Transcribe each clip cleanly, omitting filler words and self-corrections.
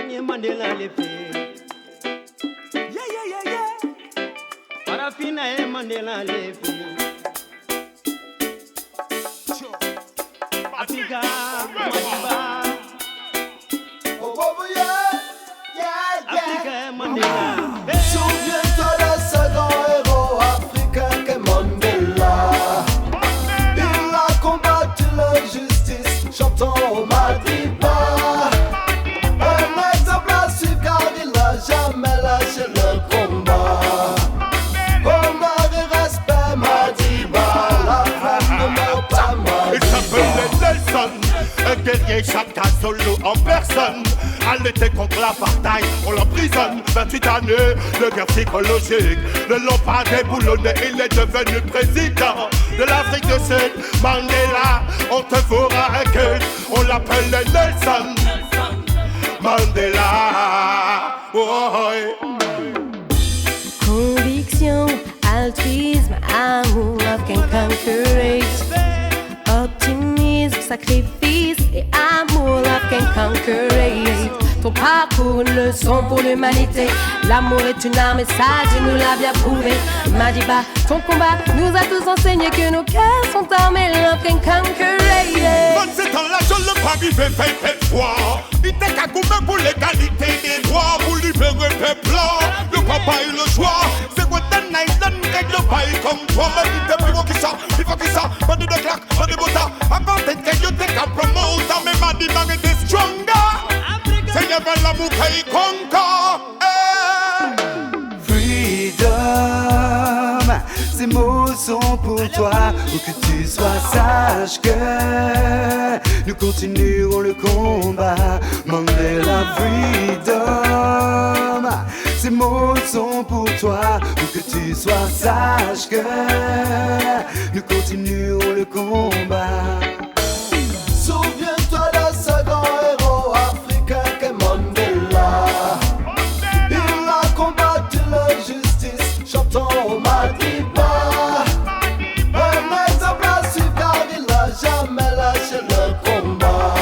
Kanye Mandela le fait. Parafina et Mandela le fait. Africa, Madiba. Africa, Mandela. Souviens-toi de ce grand héros africain qu'est Mandela. Il a combattu l'injustice, chantant au Madiba. Un exemple à suivre car il n'a jamais lâché le combat. Honneur et respect Madiba, la femme ne meurt pas Madiba. Il s'appelait Nelson, un guerrier chacun solo en personne. À lutter contre l'apartheid, on l'emprisonne. 28 années de guerre psychologique. Ne l'ont pas déboulonné, il est devenu président de l'Afrique du Sud. Mandela, on te fera un culte. On l'appelle Nelson Mandela. Oh, Conviction, altruisme, amour, love can conquer it. Optimisme, sacrifice et amour, love can conquer it. Ton parcours, une leçon pour l'humanité. L'amour est une arme et ça, Dieu nous l'a bien prouvé. Madiba, ton combat nous a tous enseigné que nos cœurs sont armés, love can conquer it. 27 ans là, je le crois, il fait foi. Il était qu'à couper pour l'égalité des droits, pour libérer le peuple. Le papa a eu le choix. C'est quoi ta night, donne le bail comme toi. Mais il était plus gros qu'il ça, il faut qu'il ça. Pas de claque, pas de bota. Avant t'es que you take a promoter. Mais Madiba était stronger. C'est y'avait l'amour qui conquer. Freedom, ces mots sont pour toi. Où que tu sois, sache que nous continuerons le combat. Mandela Freedom, ces mots sont pour toi. Où que tu sois, sache que nous continuerons le combat. Souviens-toi de ce grand héros africain qu'est Mandela. Il a combattu l'injustice, chantant au Madiba. Un exemple à suivre car il n'a jamais lâché le combat.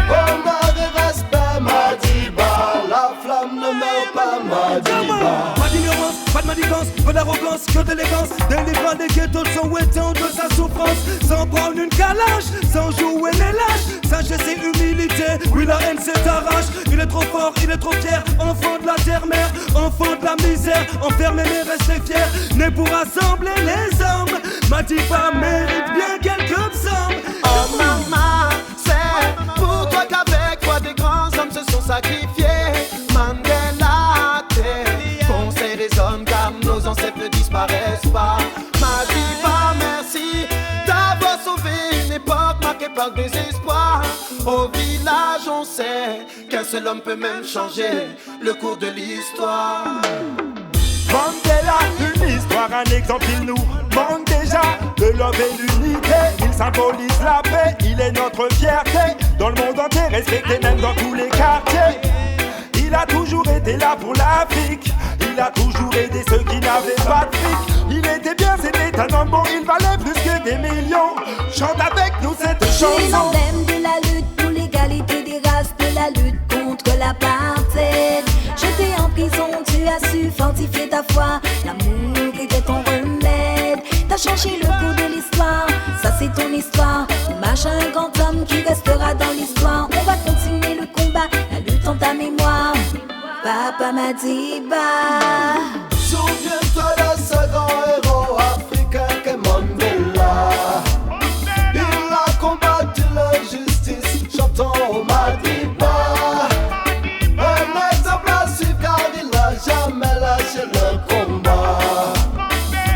Honneur et respect Madiba, la flamme ne meurt pas Madiba. Pas d'ignorance, pas de manigance, pas d'arrogance, que d'élégance. Délivrant des ghettos, souhaitant de sa souffrance. Sans prendre une calage, sans jouer les lâches. Sagesse et humilité, oui la haine s'arrache. Il est trop fort, il est trop fier. Enfant de la terre-mère, enfant de la misère. Enfermé mais resté fier, né pour rassembler les hommes. Madiba mérite bien quelques sommes. Oh maman, c'est pour toi qu'avec toi des grands hommes se sont sacrifiés. Mandela, t'es conseil des hommes car nos ancêtres ne disparaissent pas. Madiba, merci d'avoir sauvé une époque marquée par le désespoir. Au village on sait qu'un seul homme peut même changer le cours de l'histoire. Mandela, une histoire, un exemple, il nous manque déjà de l'homme et l'unité. Il symbolise la paix, il est notre fierté. Dans le monde entier, respecté même dans tous les quartiers. Il a toujours été là pour l'Afrique. Il a toujours aidé ceux qui n'avaient pas de fric. Il était bien, c'était un homme bon, il valait plus que des millions. Chante avec nous cette chanson. C'est l'emblème de la lutte pour l'égalité des races, de la lutte contre l'apartheid. Jeté en prison, tu as su fortifier ta foi. L'amour était ton remède. T'as changé le cours de l'histoire, ça c'est ton histoire. Hommage à un grand homme qui restera dans l'histoire. On va continuer le combat, la lutte en ta mémoire. Papa Madiba. Souviens-toi de ce grand héros africain qu'est Mandela. Il a combattu l'injustice, chantant au Madiba. Un exemple à suivre car il n'a jamais lâché le combat.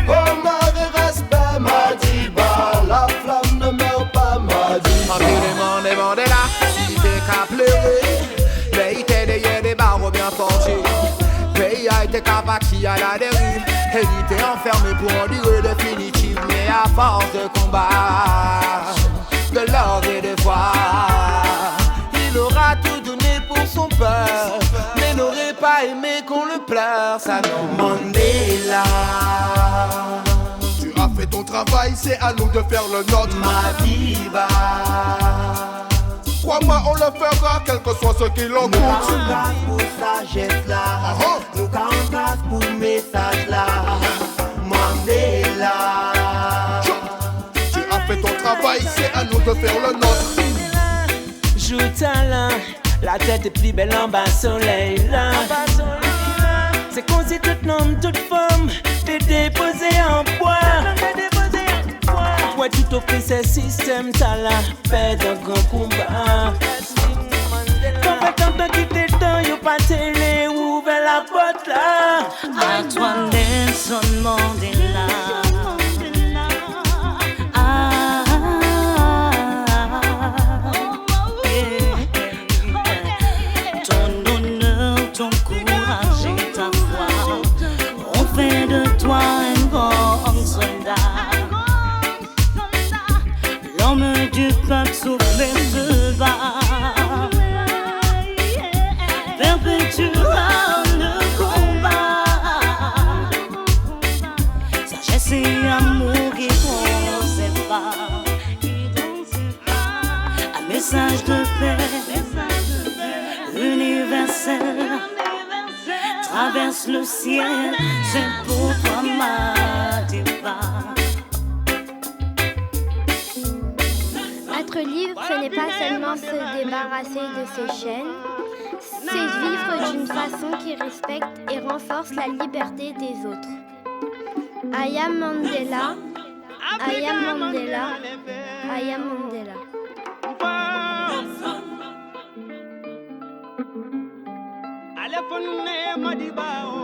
Honneur et respect Madiba, la flamme ne meurt pas Madiba. Mandela, si t'es qu'à pleurer, mais il t'est derrière des barreaux bien forgés. Pays a été capacité à la dérive, et il était enfermé pour en durée définitive. Mais à force de combat, de l'ordre et de foi, il aura tout donné pour son peuple, mais n'aurait pas aimé qu'on le pleure. Ça non, Mandela. Tu as fait ton travail, c'est à nous de faire le nôtre. Madiba. Crois-moi, on le fera, quel que soit ce qui l'en coûte. Nous en grâce pour sagesse là, nous en grâce pour message là. Mandela, tu as fait ton travail, c'est à nous de faire le nôtre. Joue talent, la tête est plus belle en bas soleil là. C'est comme si tout homme, toute femme t'es déposé en poids. Ouais, tout offrir ce système, t'as la paix d'un grand combat. Quand fait tant de quitter le temps, y'a pas télé, ouvre la porte là. À toi Nelson Mandela. Ton honneur, ton courage et ta foi ont fait de toi un grand soldat. L'homme du peuple souffle se bat. Perpétuera le combat. Sagesse et amour qui font ses pas. Un message de paix universel traverse le ciel. C'est pour toi ma débat. Être libre, ce n'est pas seulement se débarrasser de ses chaînes, c'est vivre d'une façon qui respecte et renforce la liberté des autres. I am Mandela, I am Mandela, I am Mandela. Allez, Madiba.